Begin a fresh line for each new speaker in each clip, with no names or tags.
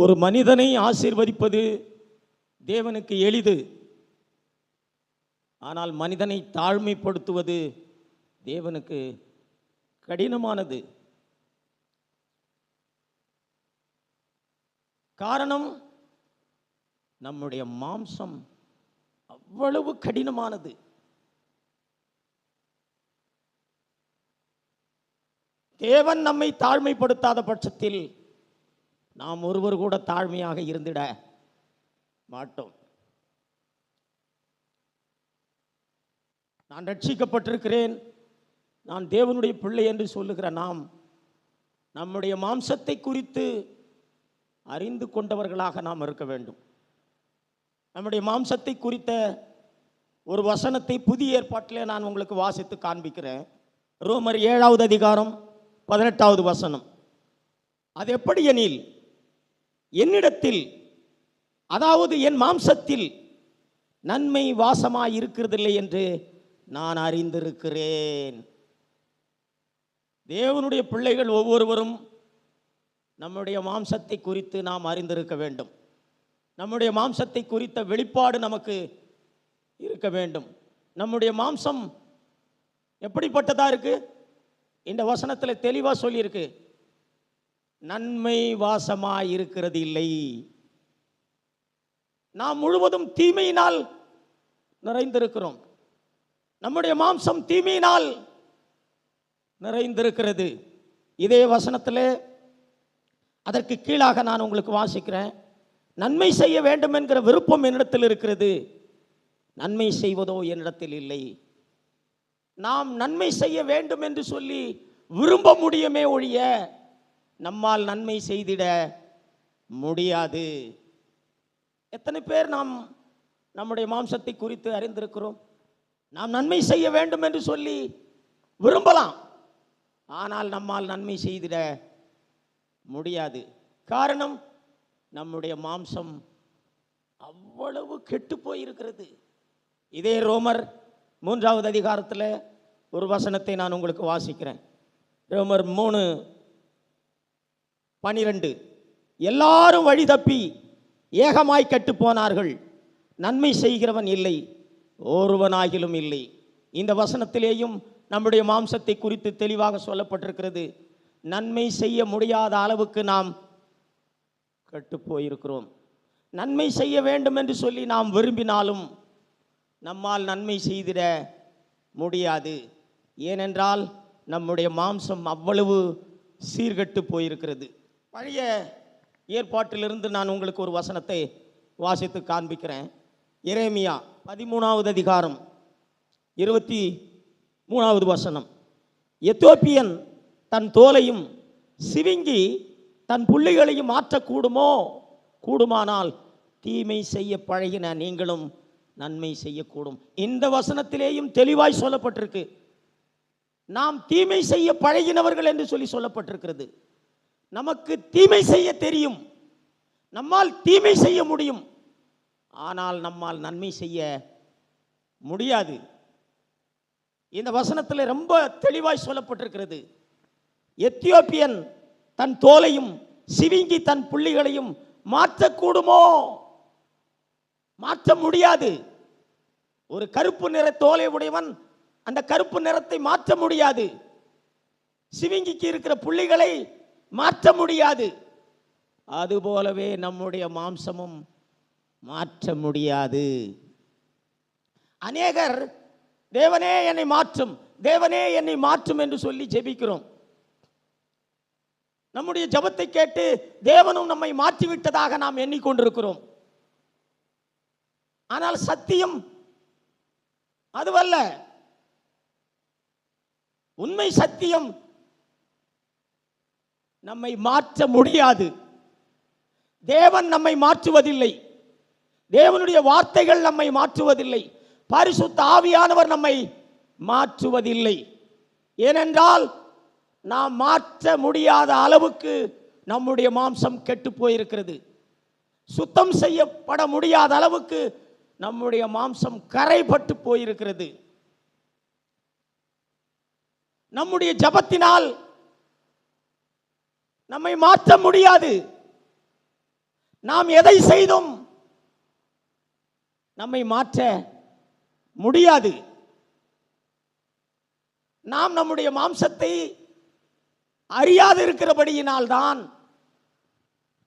ஒரு மனிதனை ஆசீர்வதிப்பது தேவனுக்கு எளிது. ஆனால் மனிதனை தாழ்மைப்படுத்துவது தேவனுக்கு கடினமானது. காரணம், நம்முடைய மாம்சம் அவ்வளவு கடினமானது. தேவன் நம்மை தாழ்மைப்படுத்தாத பட்சத்தில் நாம் ஒருவர் கூட தாழ்மையாக இருந்திட மாட்டோம். நான் ரட்சிக்கப்பட்டிருக்கிறேன், நான் தேவனுடைய பிள்ளை என்று சொல்லுகிற நாம் நம்முடைய மாம்சத்தை குறித்து அறிந்து கொண்டவர்களாக நாம் இருக்க வேண்டும். நம்முடைய மாம்சத்தை குறித்த ஒரு வசனத்தை புதிய ஏற்பாட்டிலே நான் உங்களுக்கு வாசித்து காண்பிக்கிறேன். ரோமர் 7வது அதிகாரம் 18வது வசனம். அது எப்படி எனில், என்னிடத்தில், அதாவது என் மாம்சத்தில் நன்மை வாசமாய் இருக்கிறதில்லை என்று நான் அறிந்திருக்கிறேன். தேவனுடைய பிள்ளைகள் ஒவ்வொருவரும் நம்முடைய மாம்சத்தை குறித்து நாம் அறிந்திருக்க வேண்டும். நம்முடைய மாம்சத்தை குறித்த வெளிப்பாடு நமக்கு இருக்க வேண்டும். நம்முடைய மாம்சம் எப்படிப்பட்டதா இருக்கு? இந்த வசனத்தில் தெளிவா சொல்லியிருக்கு, நன்மை வாசமாய் இருக்கிறது இல்லை. நாம் முழுவதும் தீமையினால் நிறைந்திருக்கிறோம். நம்முடைய மாம்சம் தீமையினால் நிறைந்திருக்கிறது. இதே வசனத்தில் அதற்கு கீழாக நான் உங்களுக்கு வாசிக்கிறேன். நன்மை செய்ய வேண்டும் என்கிற விருப்பம் என்னிடத்தில் இருக்கிறது, நன்மை செய்வதோ என்னிடத்தில் இல்லை. நாம் நன்மை செய்ய வேண்டும் என்று சொல்லி விரும்ப முடியுமே ஒழிய நம்மால் நன்மை செய்திட முடியாது. எத்தனை பேர் நாம் நம்முடைய மாம்சத்தை குறித்து அறிந்திருக்கிறோம்? நாம் நன்மை செய்ய வேண்டும் என்று சொல்லி விரும்பலாம், ஆனால் நம்மால் நன்மை செய்திட முடியாது. காரணம், நம்முடைய மாம்சம் அவ்வளவு கெட்டு போயிருக்கிறது. இதே ரோமர் 3வது அதிகாரத்தில் ஒரு வசனத்தை நான் உங்களுக்கு வாசிக்கிறேன். ரோமர் 3:12. எல்லாரும் வழி தப்பி ஏகமாய் கெட்டு போனார்கள், நன்மை செய்கிறவன் இல்லை, ஒருவனாகிலும் இல்லை. இந்த வசனத்திலேயும் நம்முடைய மாம்சத்தை குறித்து தெளிவாக சொல்லப்பட்டிருக்கிறது. நன்மை செய்ய முடியாத அளவுக்கு நாம் கெட்டு போயிருக்கிறோம். நன்மை செய்ய வேண்டும் என்று சொல்லி நாம் விரும்பினாலும் நம்மால் நன்மை செய்திட முடியாது. ஏனென்றால் நம்முடைய மாம்சம் அவ்வளவு சீர்கெட்டு போயிருக்கிறது. பழைய ஏற்பாட்டிலிருந்து நான் உங்களுக்கு ஒரு வசனத்தை வாசித்து காண்பிக்கிறேன். எரேமியா 13வது அதிகாரம் 23வது வசனம். எத்தியோப்பியன் தன் தோலையும் சிவிங்கி தன் புள்ளிகளையும் மாற்றக்கூடுமோ? கூடுமானால் தீமை செய்ய பழகின நீங்களும் நன்மை செய்யக்கூடும். இந்த வசனத்திலேயும் தெளிவாய் சொல்லப்பட்டிருக்கு, நாம் தீமை செய்ய பழகினவர்கள் என்று சொல்லி சொல்லப்பட்டிருக்கிறது. நமக்கு தீமை செய்ய தெரியும், நம்மால் தீமை செய்ய முடியும், ஆனால் நம்மால் நன்மை செய்ய முடியாது. இந்த வசனத்தில் ரொம்ப தெளிவாய் சொல்லப்பட்டிருக்கிறது. எத்தியோப்பியன் தன் தோலையும் சிவிங்கி தன் புள்ளிகளையும் மாற்றக்கூடுமோ? மாற்ற முடியாது. ஒரு கருப்பு நிற தோலை உடையவன் அந்த கருப்பு நிறத்தை மாற்ற முடியாது. சிவிங்கிக்கு இருக்கிற புள்ளிகளை மாற்ற முடியாது. அதுபோலவே நம்முடைய மாம்சமும் மாற்ற முடியாது. அநேகர் தேவனே என்னை மாற்றும், தேவனே என்னை மாற்றும் என்று சொல்லி ஜெபிக்கிறோம். நம்முடைய ஜெபத்தை கேட்டு தேவனும் நம்மை மாற்றிவிட்டதாக நாம் எண்ணிக்கொண்டிருக்கிறோம். ஆனால் சத்தியம் அதுவல்ல. உண்மை சத்தியம், நம்மை மாற்ற முடியாது. தேவன் நம்மை மாற்றுவதில்லை, தேவனுடைய வார்த்தைகள் நம்மை மாற்றுவதில்லை, பரிசுத்த ஆவியானவர் நம்மை மாற்றுவதில்லை. ஏனென்றால் நாம் மாற்ற முடியாத அளவுக்கு நம்முடைய மாம்சம் கெட்டு போயிருக்கிறது. சுத்தம் செய்யப்பட முடியாத அளவுக்கு நம்முடைய மாம்சம் கரைபட்டு போயிருக்கிறது. நம்முடைய ஜெபத்தினால் நம்மை மாற்ற முடியாது. நாம் எதை செய்தும் நம்மை மாற்ற முடியாது. நாம் நம்முடைய மாம்சத்தை அறியாது இருக்கிறபடியினால்தான்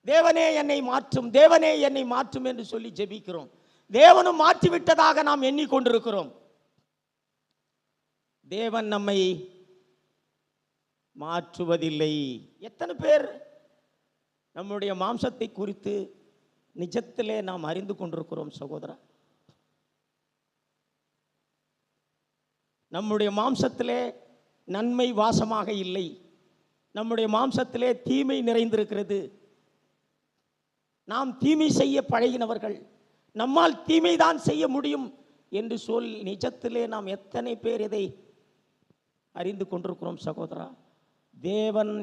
தேவனே என்னை மாற்றும், தேவனே என்னை மாற்றும் என்று சொல்லி ஜெபிக்கிறோம். தேவனும் மாற்றிவிட்டதாக நாம் எண்ணிக்கொண்டிருக்கிறோம். தேவன் நம்மை மாற்றுவதில்லை. எத்தனை பேர் நம்முடைய மாம்சத்தை குறித்து நிஜத்திலே நாம் அறிந்து கொண்டிருக்கிறோம் சகோதரா? நம்முடைய மாம்சத்திலே நன்மை வாசமாக இல்லை. நம்முடைய மாம்சத்திலே தீமை நிறைந்திருக்கிறது. நாம் தீமை செய்ய பழகினவர்கள். நம்மால் தீமை தான் செய்ய முடியும் என்று சொல் நிஜத்திலே நாம் எத்தனை பேர் இதை அறிந்து கொண்டிருக்கிறோம் சகோதரா? தேவன்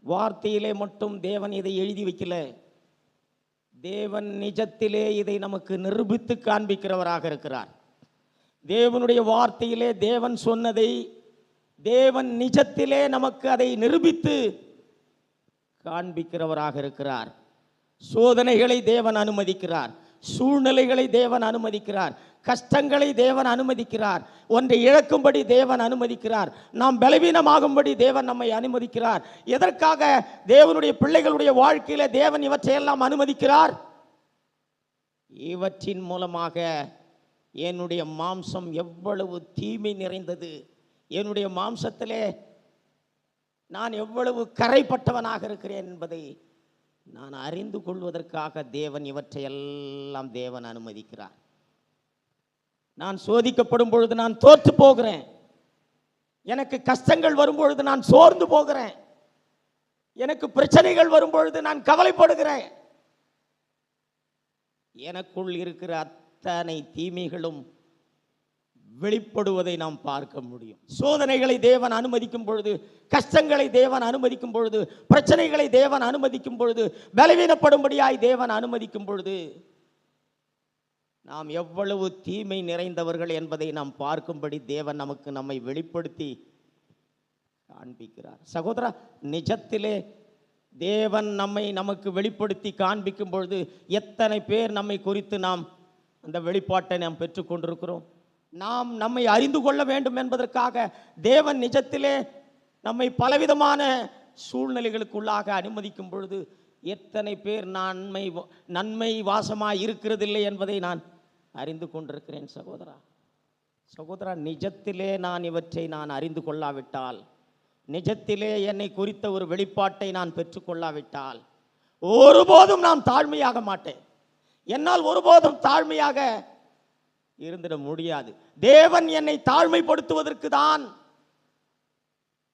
வார்த்தையிலே மட்டும் தேவன் இதை எழுதி வைக்கல. தேவன் நிஜத்திலே இதை நமக்கு நிரூபித்து காண்பிக்கிறவராக இருக்கிறார். தேவனுடைய வார்த்தையிலே தேவன் சொன்னதை தேவன் நிஜத்திலே நமக்கு அதை நிரூபித்து காண்பிக்கிறவராக இருக்கிறார். சோதனைகளை தேவன் அனுமதிக்கிறார், சூழ்நிலைகளை தேவன் அனுமதிக்கிறார், கஷ்டங்களை தேவன் அனுமதிக்கிறார், ஒன்றை இழக்கும்படி தேவன் அனுமதிக்கிறார், நாம் பலவீனமாகும்படி தேவன் நம்மை அனுமதிக்கிறார். எதற்காக தேவனுடைய பிள்ளைகளுடைய வாழ்க்கையில தேவன் இவற்றையெல்லாம் அனுமதிக்கிறார்? இவற்றின் மூலமாக என்னுடைய மாம்சம் எவ்வளவு தீமை நிறைந்தது, என்னுடைய மாம்சத்திலே நான் எவ்வளவு கரைப்பட்டவனாக இருக்கிறேன் என்பதை நான் அறிந்து கொள்வதற்காக தேவன் இவற்றையெல்லாம் தேவன் அனுமதிக்கிறார். நான் சோதிக்கப்படும் பொழுது நான் தோற்று போகிறேன். எனக்கு கஷ்டங்கள் வரும்பொழுது நான் சோர்ந்து போகிறேன். எனக்கு பிரச்சனைகள் வரும்பொழுது நான் கவலைப்படுகிறேன். எனக்குள் இருக்கிற அத்தனை தீமைகளும் வெளிப்படுவதை நாம் பார்க்க முடியும். சோதனைகளை தேவன் அனுமதிக்கும் பொழுது, கஷ்டங்களை தேவன் அனுமதிக்கும் பொழுது, பிரச்சனைகளை தேவன் அனுமதிக்கும் பொழுது, பலவீனப்படும்படியாய் தேவன் அனுமதிக்கும் பொழுது நாம் எவ்வளவு தீமை நிறைந்தவர்கள் என்பதை நாம் பார்க்கும்படி தேவன் நமக்கு நம்மை வெளிப்படுத்தி காண்பிக்கிறார். சகோதரா, நிஜத்திலே தேவன் நம்மை நமக்கு வெளிப்படுத்தி காண்பிக்கும் பொழுது எத்தனை பேர் நம்மை குறித்து நாம் அந்த வெளிப்பாட்டை நாம் பெற்றுக்கொண்டிருக்கிறோம்? நாம் நம்மை அறிந்து கொள்ள வேண்டும் என்பதற்காக தேவன் நிஜத்திலே நம்மை பலவிதமான சூழ்நிலைகளுக்குள்ளாக அனுமதிக்கும் பொழுது எத்தனை பேர் நன்மை வாசமாய் இருக்கிறதில்லை என்பதை நான் அறிந்து கொண்டிருக்கிறேன். சகோதரா, நிஜத்திலே நான் இவற்றை நான் அறிந்து கொள்ளாவிட்டால், நிஜத்திலே என்னை குறித்த ஒரு வெளிப்பாட்டை நான் பெற்றுக்கொள்ளாவிட்டால் ஒருபோதும் நான் தாழ்மையாக மாட்டேன். என்னால் ஒருபோதும் தாழ்மையாக இருந்திட முடியாது. தேவன் என்னை தாழ்மைப்படுத்துவதற்கு தான்,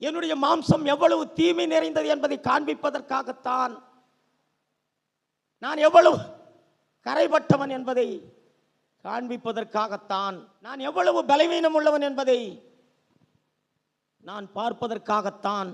என்னுடைய மாம்சம் எவ்வளவு தீமை நிறைந்தது என்பதை காண்பிப்பதற்காகத்தான், நான் எவ்வளவு கரைபட்டவன் என்பதை காண்பிப்பதற்காகத்தான், நான் எவ்வளவு பலவீனம் உள்ளவன் என்பதை நான் பார்ப்பதற்காகத்தான்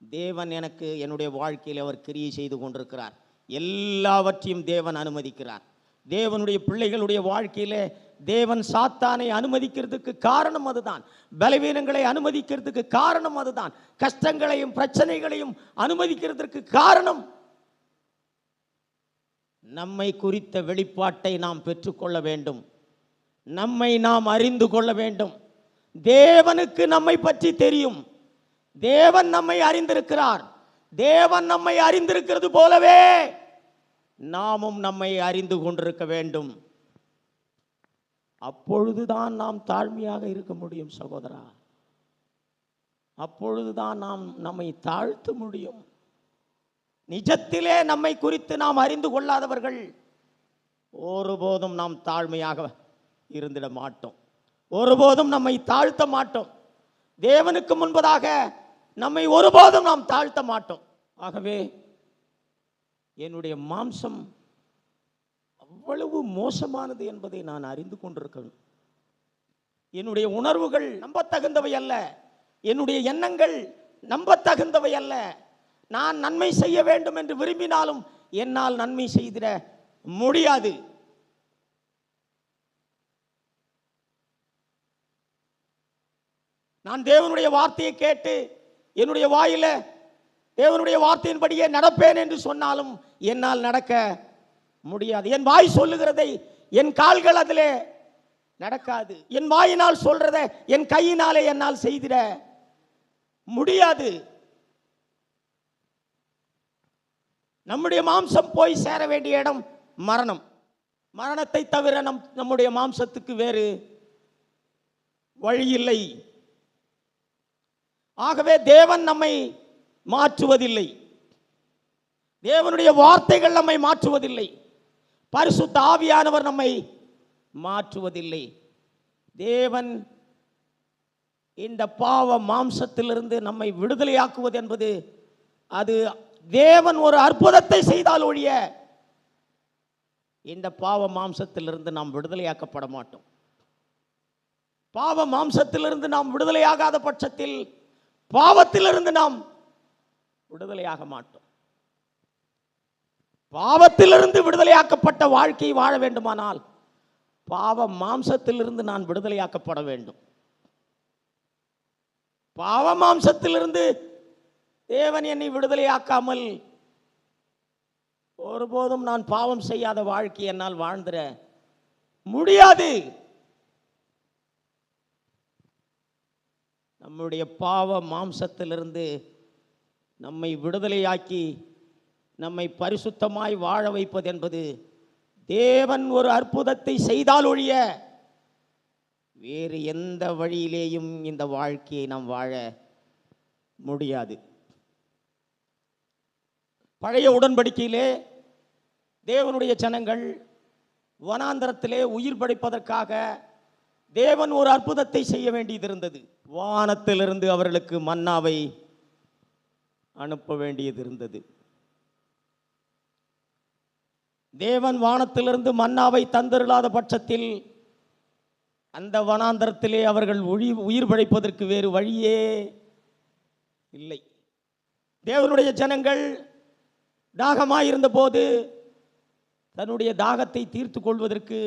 தேவன் எனக்கு என்னுடைய வாழ்க்கையில் அவர் கிரியை செய்து கொண்டிருக்கிறார். எல்லாவற்றையும் தேவன் அனுமதிக்கிறார். தேவனுடைய பிள்ளைகளுடைய வாழ்க்கையிலே தேவன் சாத்தானை அனுமதிக்கிறதுக்கு காரணம் அதுதான். பலவீனங்களை அனுமதிக்கிறதுக்கு காரணம் அதுதான். கஷ்டங்களையும் பிரச்சனைகளையும் அனுமதிக்கிறதுக்கு காரணம் நம்மை குறித்த வெளிப்பாட்டை நாம் பெற்றுக்கொள்ள வேண்டும். நம்மை நாம் அறிந்து கொள்ள வேண்டும். தேவனுக்கு நம்மை பற்றி தெரியும். தேவன் நம்மை அறிந்திருக்கிறார். தேவன் நம்மை அறிந்திருக்கிறது போலவே நாமும் நம்மை அறிந்து கொண்டிருக்க வேண்டும். அப்பொழுதுதான் நாம் தாழ்மையாக இருக்க முடியும் சகோதரா. அப்பொழுதுதான் நாம் நம்மை தாழ்த்த முடியும். நிஜத்திலே நம்மை குறித்து நாம் அறிந்து கொள்ளாதவர்கள் ஒருபோதும் நாம் தாழ்மையாக இருந்திட மாட்டோம். ஒருபோதும் நம்மை தாழ்த்த மாட்டோம். தேவனுக்கு முன்பதாக நம்மை ஒருபோதும் நாம் தாழ்த்த மாட்டோம். ஆகவே என்னுடைய மாம்சம் அவ்வளவு மோசமானது என்பதை நான் அறிந்து கொண்டிருக்கிறேன். என்னுடைய உணர்வுகள் நம்பத்தகுந்தவை அல்ல. என்னுடைய எண்ணங்கள் நம்பத்தகுந்தவை அல்ல. நான் நன்மை செய்ய வேண்டும் என்று விரும்பினாலும் என்னால் நன்மை செய்திட முடியாது. நான் தேவனுடைய வார்த்தையை கேட்டு என்னுடைய வாயில தேவனுடைய வார்த்தையின்படியே நடப்பேன் என்று சொன்னாலும் என்னால் நடக்க முடியாது. என் வாய் சொல்லுகிறதை என் கால்கள் அதிலே நடக்காது. என் வாயினால் சொல்றதை என் கையினாலே என்னால் செய்திட முடியாது. நம்முடைய மாம்சம் போய் சேர வேண்டிய இடம் மரணம். மரணத்தை தவிர நம்முடைய மாம்சத்துக்கு வேறு வழி இல்லை. ஆகவே தேவன் நம்மை மாற்றுவதில்லை. தேவனுடைய வார்த்தைகள் நம்மை மாற்றுவதில்லை. பரிசுத்த ஆவியானவர் நம்மை மாற்றுவதில்லை. தேவன் இந்த பாவ மாம்சத்திலிருந்து நம்மை விடுதலையாக்குவது என்பது அது தேவன் ஒரு அற்புதத்தை செய்தால் ஒழிய இந்த பாவ மாம்சத்திலிருந்து நாம் விடுதலையாக்கப்பட மாட்டோம். பாவ மாம்சத்திலிருந்து நாம் விடுதலையாகாத பட்சத்தில் பாவத்திலிருந்து நாம் விடுதலையாக மாட்டோம். பாவத்திலிருந்து விடுதலையாக்கப்பட்ட வாழ்க்கை வாழ வேண்டுமானால் பாவ மாம்சத்திலிருந்து நான் விடுதலையாக்கப்பட வேண்டும். பாவ மாம்சத்திலிருந்து தேவன் என்னை விடுதலையாக்காமல் ஒருபோதும் நான் பாவம் செய்யாத வாழ்க்கை என்னால் வாழ்ந்திட முடியாது. நம்முடைய பாவ மாம்சத்திலிருந்து நம்மை விடுதலையாக்கி நம்மை பரிசுத்தமாய் வாழ வைப்பது என்பது தேவன் ஒரு அற்புதத்தை செய்தால் ஒழிய வேறு எந்த வழியிலேயும் இந்த வாழ்க்கையை நாம் வாழ முடியாது. பழைய உடன்படிக்கையிலே தேவனுடைய ஜனங்கள் வனாந்தரத்திலே உயிர் படைப்பதற்காக தேவன் ஒரு அற்புதத்தை செய்ய வேண்டியது இருந்தது. வானத்திலிருந்து அவர்களுக்கு மன்னாவை அனுப்ப வேண்டியது இருந்தது. தேவன் வானத்திலிருந்து மன்னாவை தந்திருளாத பட்சத்தில் அந்த வனாந்தரத்திலே அவர்கள் உயிர் பிழைப்பதற்கு வேறு வழியே இல்லை. தேவனுடைய ஜனங்கள் தாகமாயிருந்த போது தன்னுடைய தாகத்தை தீர்த்து கொள்வதற்கு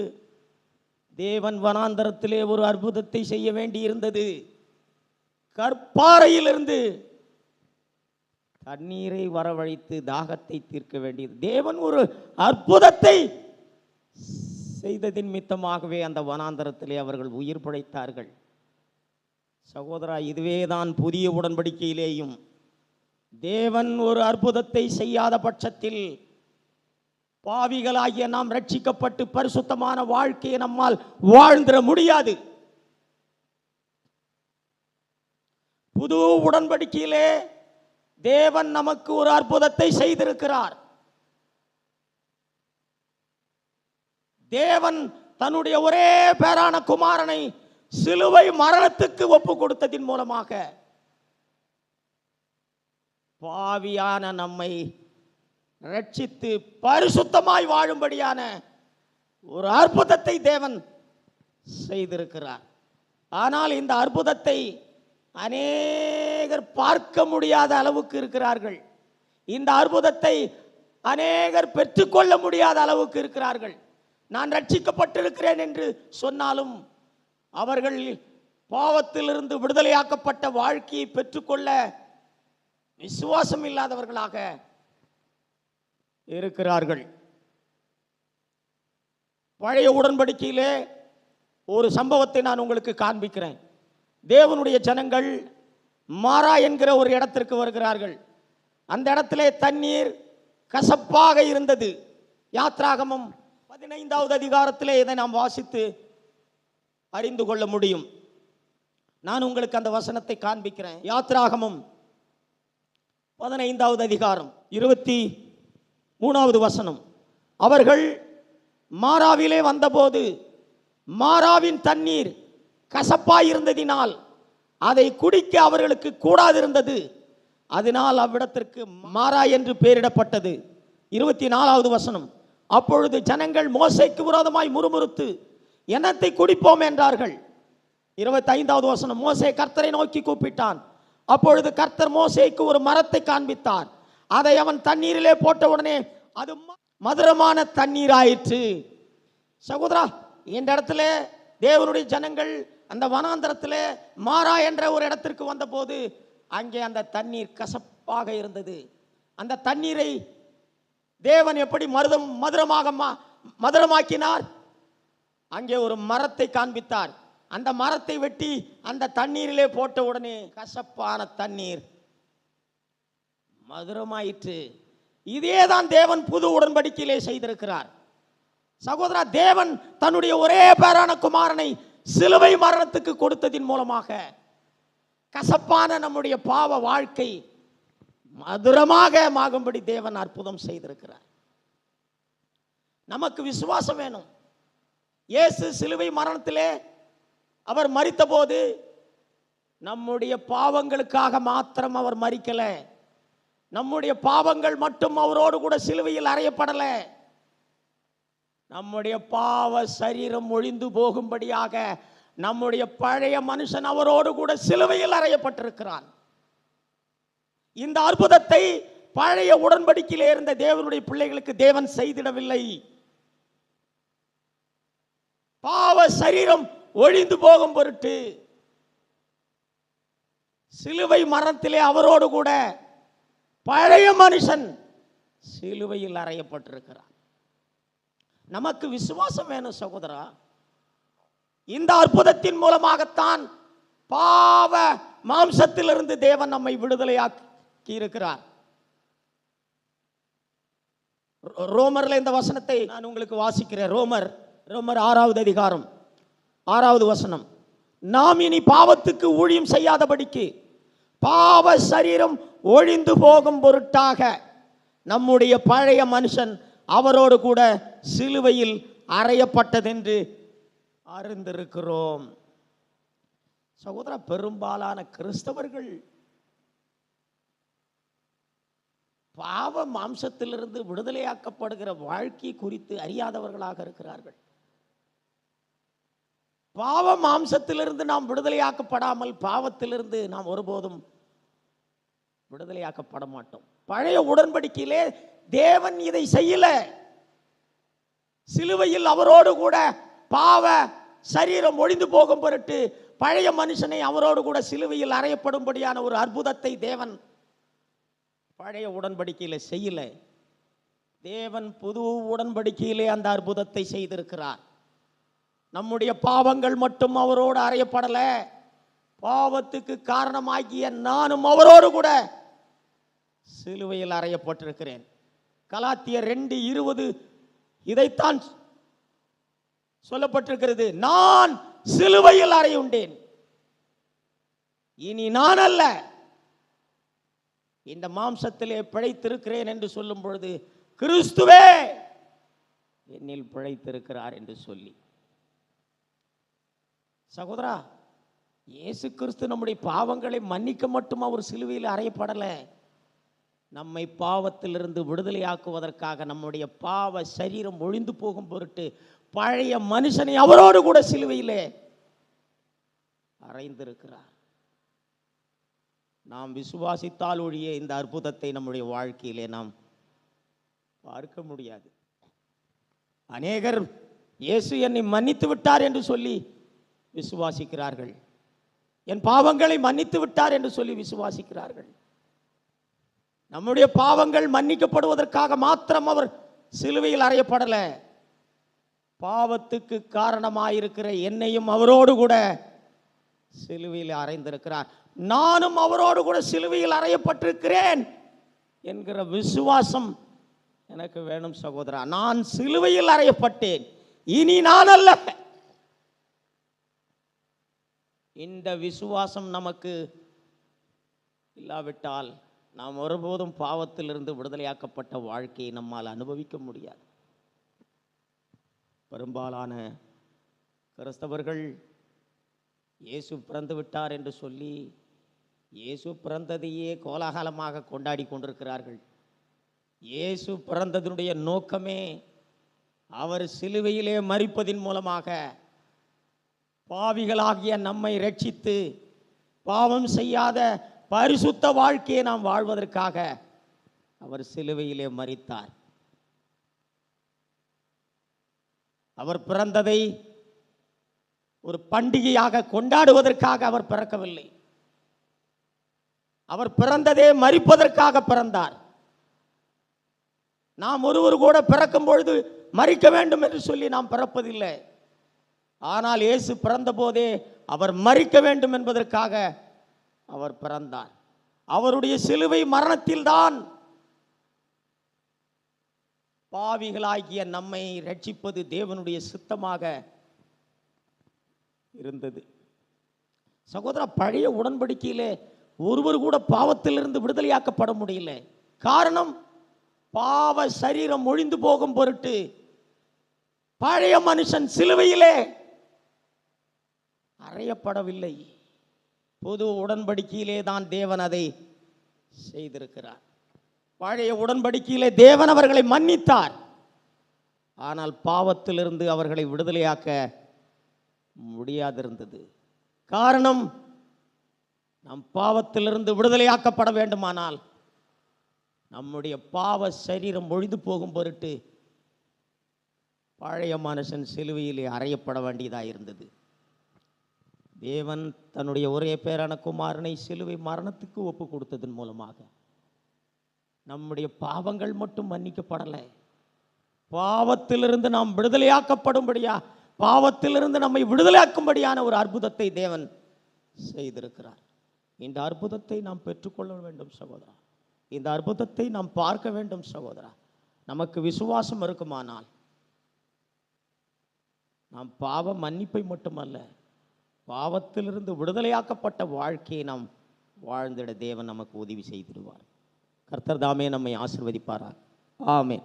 தேவன் வனாந்தரத்திலே ஒரு அற்புதத்தை செய்ய வேண்டியிருந்தது. கற்பாறையிலிருந்து தண்ணீரை வரவழைத்து தாகத்தை தீர்க்க வேண்டியது. தேவன் ஒரு அற்புதத்தை செய்ததின் மித்தமாகவே அந்த வனாந்தரத்திலே அவர்கள் உயிர் பிழைத்தார்கள். சகோதரா, இதுவேதான் புதிய உடன்படிக்கையிலேயும் தேவன் ஒரு அற்புதத்தை செய்யாத பட்சத்தில் பாவிகளாகிய நாம் ரட்சிக்கப்பட்டு பரிசுத்தமான வாழ்க்கையை நம்மால் வாழ்ந்திட முடியாது. புது உடன்படிக்கையிலே தேவன் நமக்கு ஒரு அற்புதத்தை செய்திருக்கிறார். தேவன் தன்னுடைய ஒரே பேரான குமாரனை சிலுவை மரணத்துக்கு ஒப்பு கொடுத்ததின் மூலமாக பாவியான நம்மை ரட்சித்து பரிசுத்தமாய் வாழும்படியான ஒரு அற்புதத்தை தேவன் செய்திருக்கிறார். ஆனால் இந்த அற்புதத்தை அநேகர் பார்க்க முடியாத அளவுக்கு இருக்கிறார்கள். இந்த அற்புதத்தை அநேகர் பெற்றுக்கொள்ள முடியாத அளவுக்கு இருக்கிறார்கள். நான் ரட்சிக்கப்பட்டிருக்கிறேன் என்று சொன்னாலும் அவர்கள் பாவத்திலிருந்து விடுதலையாக்கப்பட்ட வாழ்க்கையை பெற்றுக்கொள்ள விசுவாசம் இல்லாதவர்களாக இருக்கிறார்கள். பழைய உடன்படிக்கையிலே ஒரு சம்பவத்தை நான் உங்களுக்கு காண்பிக்கிறேன். தேவனுடைய ஜனங்கள் மாரா என்கிற ஒரு இடத்திற்கு வருகிறார்கள். அந்த இடத்திலே தண்ணீர் கசப்பாக இருந்தது. யாத்ராகமம் 15வது அதிகாரத்திலே இதை நாம் வாசித்து அறிந்து கொள்ள முடியும். நான் உங்களுக்கு அந்த வசனத்தை காண்பிக்கிறேன். யாத்ராகமம் 15வது அதிகாரம் 23வது வசனம். அவர்கள் மாராவிலே வந்தபோது மாராவின் தண்ணீர் கசப்பாயிருந்ததினால் அதை குடிக்க அவர்களுக்கு கூடாதிருந்தது. அதனால் அவ்விடத்திற்கு மாரா என்று பெயரிடப்பட்டது. 24வது வசனம். அப்பொழுது ஜனங்கள் மோசேக்கு விரோதமாய் முறுமுறுத்து என்னத்தை குடிப்போம் என்றார்கள். 25வது வசனம். மோசே கர்த்தரை நோக்கி கூப்பிட்டான். அப்பொழுது கர்த்தர் மோசேக்கு ஒரு மரத்தை காண்பித்தார். அதை அவன் தண்ணீரிலே போட்ட உடனே அது மதுரமான தண்ணீர் ஆயிற்று. சகோதரா, இந்த இடத்துல தேவனுடைய ஜனங்கள் அந்த வனாந்தரத்தில் மாரா என்ற ஒரு இடத்திற்கு வந்தபோது அங்கே அந்த தண்ணீர் கசப்பாக இருந்தது. அந்த தண்ணீரை தேவன் எப்படி மதுரமாக்கினார்? அங்கே ஒரு மரத்தை காண்பித்தார். அந்த மரத்தை வெட்டி அந்த தண்ணீரிலே போட்ட உடனே கசப்பான தண்ணீர் மதுரமாயிற்று. இதேதான் தேவன் புது உடன்படிக்கையிலே செய்திருக்கிறார். சகோதரா, தேவன் தன்னுடைய ஒரே பேரான குமாரனை சிலுவை மரணத்துக்கு கொடுத்ததின் மூலமாக கசப்பான நம்முடைய பாவ வாழ்க்கை மதுரமாக ஆகும்படி தேவன் அற்புதம் செய்திருக்கிறார். நமக்கு விசுவாசம் வேணும். இயேசு சிலுவை மரணத்திலே அவர் மரித்த போது நம்முடைய பாவங்களுக்காக மாத்திரம் அவர் மரிக்கல. நம்முடைய பாவங்கள் மட்டும் அவரோடு கூட சிலுவையில் அறையப்படல. நம்முடைய பாவ சரீரம் ஒழிந்து போகும்படியாக நம்முடைய பழைய மனுஷன் அவரோடு கூட சிலுவையில் அறையப்பட்டிருக்கிறான். இந்த அற்புதத்தை பழைய உடன்படிக்கையிலே இருந்த தேவனுடைய பிள்ளைகளுக்கு தேவன் செய்திடவில்லை. பாவ சரீரம் ஒழிந்து போகும் பொருட்டு சிலுவை மரணத்திலே அவரோடு கூட பழைய மனுஷன் சிலுவையில் அறையப்பட்டிருக்கிறார். நமக்கு விசுவாசம் வேணும் சகோதரா. இந்த அற்புதத்தின் மூலமாகத்தான் பாவ மாம்சத்திலிருந்து தேவன் நம்மை விடுதலையாக்கி இருக்கிறார். ரோமர்ல இந்த வசனத்தை நான் உங்களுக்கு வாசிக்கிறேன். ரோமர் 6வது அதிகாரம் 6வது வசனம். நாம் இனி பாவத்துக்கு ஊழியம் செய்யாதபடிக்கு பாவ சரீரம் ஒழிந்து போகும் பொருட்டாக நம்முடைய பழைய மனுஷன் அவரோடு கூட சிலுவையில் அறையப்பட்டதென்று அறிந்திருக்கிறோம். சகோதர, பெரும்பாலான கிறிஸ்தவர்கள் பாவ மாம்சத்திலிருந்து விடுதலையாக்கப்படுகிற வாழ்க்கை குறித்து அறியாதவர்களாக இருக்கிறார்கள். பாவ மாம்சத்திலிருந்து நாம் விடுதலையாக்கப்படாமல் பாவத்திலிருந்து நாம் ஒருபோதும் விடுதலையாக்கப்பட மாட்டோம். பழைய உடன்படிக்கையிலே தேவன் இதை செய்யல. சிலுவையில் அவரோடு கூட பாவ சரீரம் ஒழிந்து போகும் பொருட்டு பழைய மனுஷனை அவரோடு கூட சிலுவையில் அறையப்படும்படியான ஒரு அற்புதத்தை தேவன் பழைய உடன்படிக்கையில செய்யல. தேவன் புது உடன்படிக்கையிலே அந்த அற்புதத்தை செய்திருக்கிறார். நம்முடைய பாவங்கள் மட்டும் அவரோடு அறையப்படல, பாவத்துக்கு காரணமாகிய நானும் அவரோடு கூட சிலுவையில் அறையப்பட்டிருக்கிறேன். கலாத்தியர் 2:20 இதைத்தான் சொல்லப்பட்டிருக்கிறது. நான் சிலுவையில் அறையுண்டேன், இனி நான் அல்ல, இந்த மாம்சத்திலே பிழைத்திருக்கிறேன் என்று சொல்லும் பொழுது கிறிஸ்துவே என்னில் பிழைத்திருக்கிறார் என்று சொல்லி. சகோதரா, இயேசு கிறிஸ்து நம்முடைய பாவங்களை மன்னிக்க மட்டும் அவர் சிலுவையில் அறையப்படல. நம்மை பாவத்திலிருந்து விடுதலையாக்குவதற்காக நம்முடைய பாவ சரீரம் ஒழிந்து போகும் பொருட்டு பழைய மனுஷனை அவரோடு கூட சிலுவையிலே அறைந்திருக்கிறார். நாம் விசுவாசித்தால் ஒழிய இந்த அற்புதத்தை நம்முடைய வாழ்க்கையிலே நாம் பார்க்க முடியாது. அநேகர் இயேசு என்னை மன்னித்து விட்டார் என்று சொல்லி விசுவாசிக்கிறார்கள், என் பாவங்களை மன்னித்து விட்டார் என்று சொல்லி விசுவாசிக்கிறார்கள். நம்முடைய பாவங்கள் மன்னிக்கப்படுவதற்காக மாத்திரம் அவர் சிலுவையில் அறையப்படல, பாவத்துக்கு காரணமாயிருக்கிற என்னையும் அவரோடு கூட சிலுவையில் அறைந்திருக்கிறார். நானும் அவரோடு கூட சிலுவையில் அறையப்பட்டிருக்கிறேன் என்கிற விசுவாசம் எனக்கு வேணும் சகோதரா. நான் சிலுவையில் அறையப்பட்டேன், இனி நான் அல்ல. இந்த விசுவாசம் நமக்கு இல்லாவிட்டால் நாம் ஒருபோதும் பாவத்திலிருந்து விடுதலையாக்கப்பட்ட வாழ்க்கையை நம்மால் அனுபவிக்க முடியாது. பெரும்பாலான கிறிஸ்தவர்கள் இயேசு பிறந்து விட்டார் என்று சொல்லி இயேசு பிறந்ததையே கோலாகலமாக கொண்டாடி கொண்டிருக்கிறார்கள். இயேசு பிறந்ததனுடைய நோக்கமே அவர் சிலுவையிலே மரிப்பதின் மூலமாக பாவிகளாகிய நம்மை ரட்சித்து பாவம் செய்யாத பரிசுத்த வாழ்க்கையை நாம் வாழ்வதற்காக அவர் சிலுவையிலே மரித்தார். அவர் பிறந்ததை ஒரு பண்டிகையாக கொண்டாடுவதற்காக அவர் பிறக்கவில்லை. அவர் பிறந்ததே மரிப்பதற்காக பிறந்தார். நாம் ஒருவர் கூட பிறக்கும் பொழுது மரிக்க வேண்டும் என்று சொல்லி நாம் பிறப்பதில்லை. ஆனால் இயேசு பிறந்த போதே அவர் மரிக்க வேண்டும் என்பதற்காக அவர் பிறந்தார். அவருடைய சிலுவை மரணத்தில்தான் பாவிகளாகிய நம்மை ரட்சிப்பது தேவனுடைய சித்தமாக இருந்தது. சகோதரா, பழைய உடன்படிக்கையிலே ஒருவர் கூட பாவத்திலிருந்து விடுதலையாக்கப்பட முடியல. காரணம், பாவ சரீரம் ஒழிந்து போகும் பொருட்டு பழைய மனுஷன் சிலுவையிலே அறையப்படவில்லை. புது உடன்படிக்கையிலே தான் தேவன் அதை செய்திருக்கிறார். பழைய உடன்படிக்கையிலே தேவன் அவர்களை மன்னித்தார். ஆனால் பாவத்திலிருந்து அவர்களை விடுதலையாக்க முடியாதிருந்தது. காரணம், நம் பாவத்திலிருந்து விடுதலையாக்கப்பட வேண்டுமானால் நம்முடைய பாவ சரீரம் ஒழிந்து போகும் பொருட்டு பழைய மனுஷன் சிலுவையிலே அறையப்பட வேண்டியதாக இருந்தது. தேவன் தன்னுடைய ஒரே பேரான குமாரனை சிலுவை மரணத்துக்கு ஒப்பு கொடுத்ததன் மூலமாக நம்முடைய பாவங்கள் மட்டும் மன்னிக்கப்படலை, பாவத்திலிருந்து நாம் விடுதலையாக்கப்படும்படியா, பாவத்திலிருந்து நம்மை விடுதலையாக்கும்படியான ஒரு அற்புதத்தை தேவன் செய்திருக்கிறார். இந்த அற்புதத்தை நாம் பெற்றுக்கொள்ள வேண்டும் சகோதரா. இந்த அற்புதத்தை நாம் பார்க்க வேண்டும் சகோதரா. நமக்கு விசுவாசம் இருக்குமானால் நாம் பாவ மன்னிப்பை மட்டுமல்ல, பாவத்திலிருந்து விடுதலையாக்கப்பட்ட வாழ்க்கையை நாம் வாழ்ந்திட தேவன் நமக்கு உதவி செய்திடுவார். கர்த்தர் தாமே நம்மை ஆசீர்வதிப்பாரார். ஆமென்.